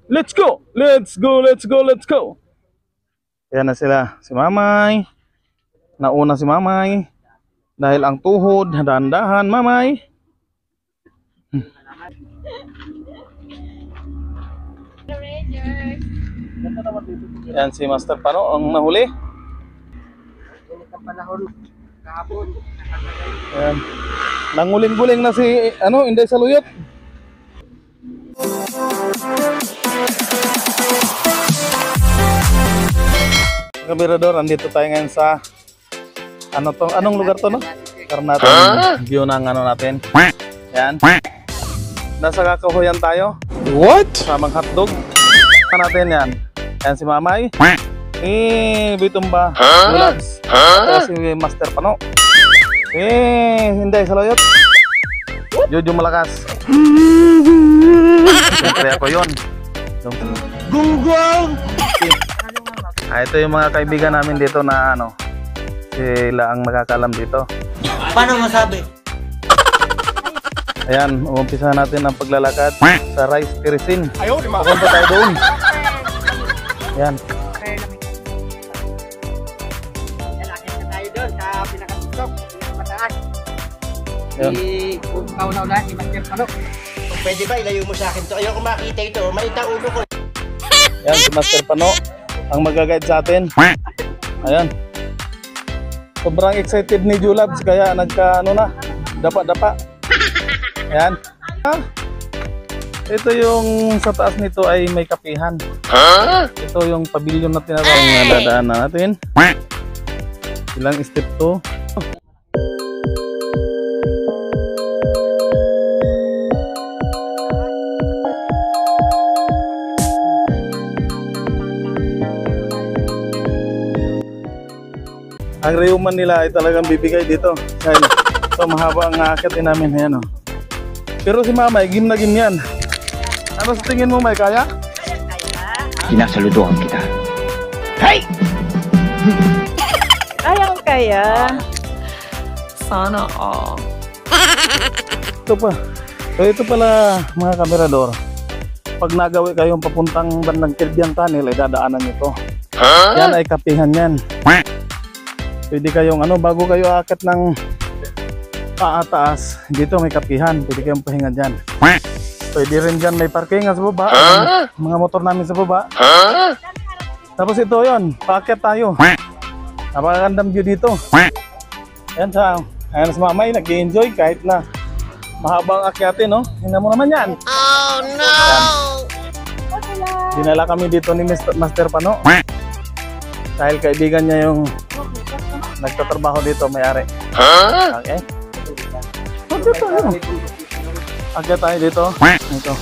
Let's go! Let's go! Let's go! Let's go! Ayan na sila. Si Mamay. Nauna si Mamay. Dahil ang tuhod, dahan-dahan, Mamay. Ayan si Master Pano, ang nahuli. Ayan. Nanguling-guling na si Inday Saluyot. Kabirador, andito tayo ngayon sa anong lugar to, no? Karnataka view ng natin. Yan. Nasa kakahuyan tayo. What? Samang hotdog. Natin yan. Yan si Mamay. Bitumba. Vlogs. Si Master Pano. Inday Saluyot. Jojo Malakas. Siyempre ako yun. Gunggong! Ito yung mga kaibigan namin dito na sila ang nakakalam dito. Paano masabi? Ayan, umpisa natin ang paglalakad sa rice terracing. Papunta tayo doon. Ayan. Lalakad na tayo doon sa pinakatusok, mataas. Kauna-una, si Master Pano. Kung pwede ba, ilayo mo sa akin to. Ayoko makita ito, malita ulo ko. Ayan, si Master Pano ang mag-guide sa atin. Ayan. Sobrang excited ni Julabs kaya dapa-dapa. Ayan. Ito yung sa taas nito ay may kapihan. Ito yung pavilion na tinatawag na dadaanan natin. Ilang step to. Ang rayuman nila ay talagang bibigay dito dahil so mahaba ang aakitin namin. Ayan, Pero si Mamay, gim na gim yan. Ano sa tingin mo, May? Kaya? Sinasaludohan kita. Hey! Kayang kaya. Sana all. Ito pa. So ito pala mga kamerador. Pag nagawi kayong papuntang bandang Kilbyang Tunnel ay dadaanan nyo to. Yan ay kapihan yan. Pwede kayong bago kayo akit ng paataas, dito may kapihan, pwede kayong pahinga dyan. Pwede rin dyan may parking sa baba, mga motor namin sa baba. Tapos ito yon, paakit tayo. Napakagandang view dito. Ayan si Mamay, nag-enjoy kahit na mahabang akyatin, no? Tingnan mo naman yan. Oh no! Dinala kami dito ni Master Pano. Dahil kaibigan niya yung nagtatrabaho dito, may-ari. Okay. Agad tayo dito. Ito.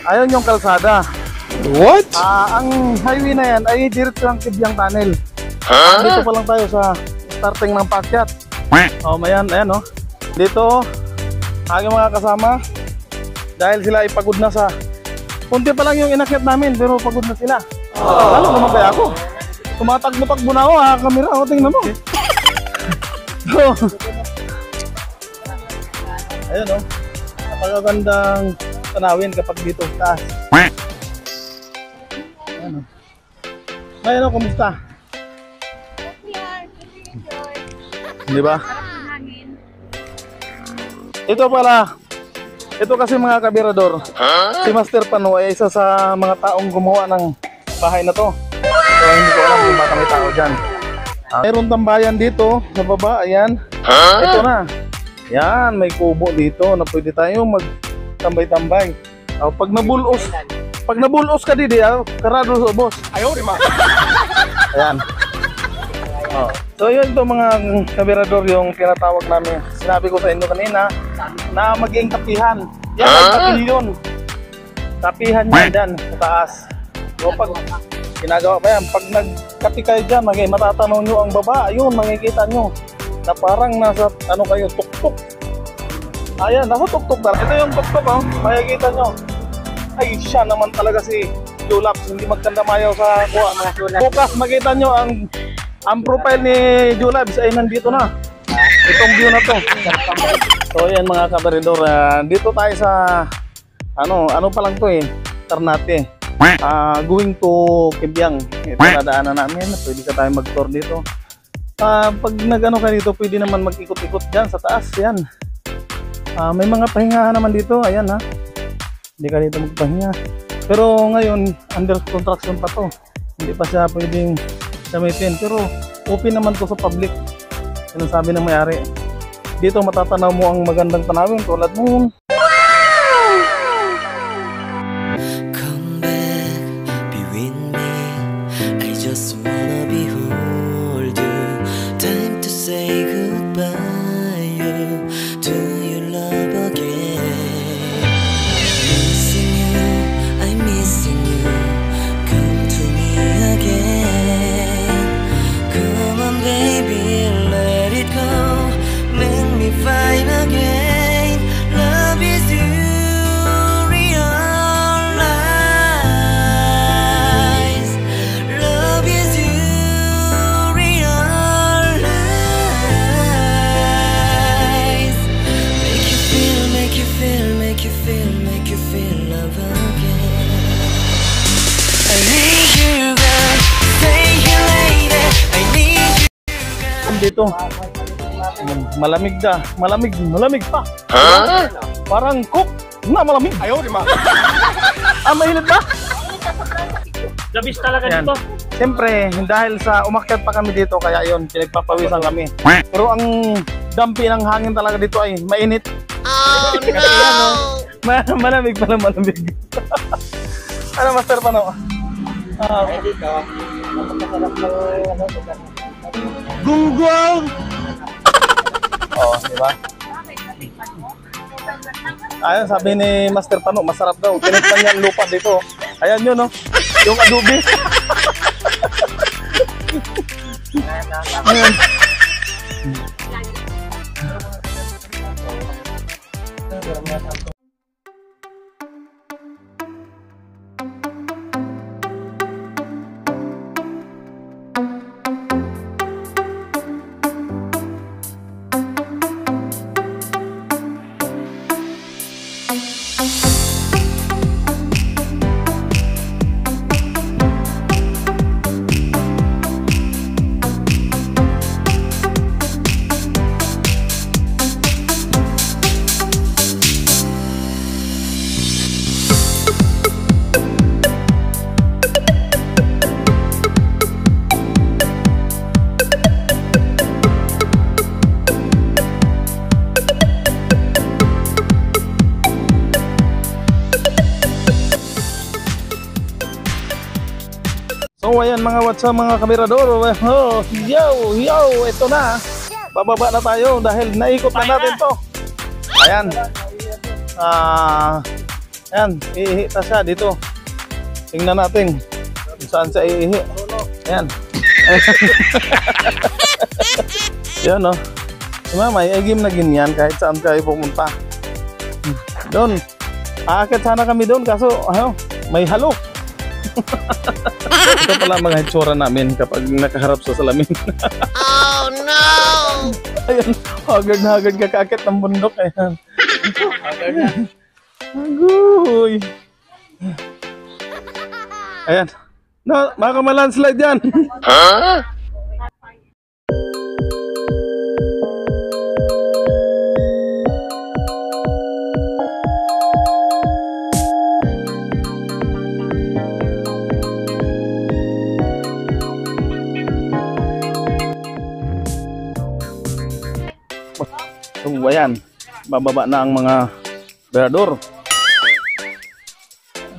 Ayun yung kalsada. What? Ang highway na yan ay diretso ang Kilbyang Tunnel. Dito pa lang tayo sa starting ng paakyat. Ayan, dito aking mga kasama dahil sila ay pagod na sa kunti pa lang yung inakyat namin pero pagod na sila. Lalo naman kaya ako. Tumatagbo-tagbo na ako, kamera ako, tingnan mo. Ayun napakagandang tanawin kapag dito taas. Ayun kumusta? Di ba? Ito kasi mga kabirador, si Master Pano ay isa sa mga taong gumawa ng bahay na to. So hindi ko alam kung baka may tao dyan. Mayroon tambayan dito sa baba, ayan. Ito na. Yan, may kubo dito na pwede tayong magtambay-tambay. Pag nabulos ka didi, karado sa boss. Ayaw, di ma. Ayan. So yun ito mga kabirador yung tinatawag namin. Sinabi ko sa inyo kanina na maging kapihan. Yan ang pavilion. Kapihan yan dyan sa taas. So pag ginagawa pa yan, pag nagkapi kayo dyan, matatanaw nyo ang baba. Ayun, makikita nyo na parang nasa kayo, tuktok. Ayan, nasa tuktok na. Ito yung tuktok, makikita nyo. Ay, siya naman talaga si Julabs. Hindi magkandamayaw sa kuha. Bukas makita nyo ang Ang profile ni Julabs ay nandito na. Itong view na to. So yan mga kabaridor, dito tayo sa ano pa lang to Ternate. Going to Kibyang. Ito nadaanan namin. Pwede ka tayo mag-tour dito. Pag nag-ano ka dito, pwede naman mag-ikot-ikot dyan sa taas. Yan. May mga pahingahan naman dito. Ayan ha. Hindi ka dito magpahinga. Pero ngayon, under construction pa to. Hindi pa siya pwedeng gamitin. Pero open naman to sa public. Yan ang sabi ng may-ari. Dito matatanaw mo ang magandang tanawin tulad noon. Come back, be with me. I just wanna behold you. Time to say goodbye to your love again. Missing you, I'm missing you. Come to me again. Come on baby, let it go. Make me fine again. Love is you, realize. Love is you, realize. Make you feel, make you feel, make you feel, make you feel love again. I need you, girl. Stay here lady. I need you. Dito. Malamig na. Malamig pa. Parang cook na malamig. Ayaw, di ba? Mahilig ba? Labis talaga Yan. dito. Siyempre, dahil sa umakyat pa kami dito, kaya yun, pinagpapawisan kami. Pero ang dampi ng hangin talaga dito ay mainit. Oh no! Malamig pala, malamig. Ano, Master Pano? Dito, napakasarap ng Gunggong! Oo, di ba? Ayun, sabi ni Master Pano, masarap daw. Tinignan niya ang lupa dito. Ayan yun, no? Yung adobe. Ayan. So ayan mga what's up mga kamerador. Oh, yo, ito na. Bababa na tayo dahil naikot na natin to. Ayan. Ayan, iihi ta siya dito. Tingnan natin kung saan siya iihi. Ayan. Yan no. Si Mama, igim na ganyan kahit saan kayo pumunta. Doon. Aakit sana kami doon kaso may halo. Ito pala mga hitsura namin kapag nakaharap sa salamin. Oh no! Ayan, hagard na hagard kakakit ng bundok. Ayan. Agoy. Ayan. No, baka ma-landslide yan. Huh? So ayan, bababa na ang mga berador.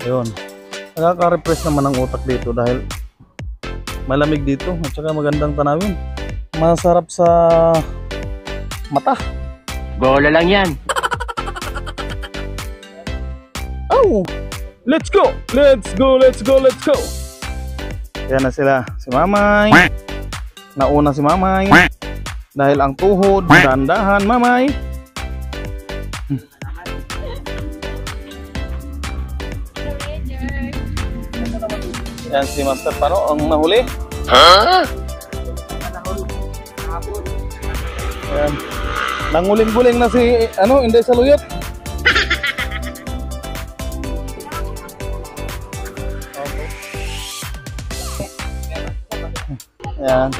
Ayun. Nakaka-refresh naman ang utak dito dahil malamig dito at saka magandang tanawin. Masarap sa mata. bola lang yan. Oh! Let's go! Let's go! Let's go! Let's go! Yan na sila. Si Mamay. Nauna si Mamay. Dahil ang tuhod, dahan-dahan, Mamay. Yan si Master Pano ang nahuli. Huh? Ayan. Nanguling-guling na si, Inday Saluyot. Ayan.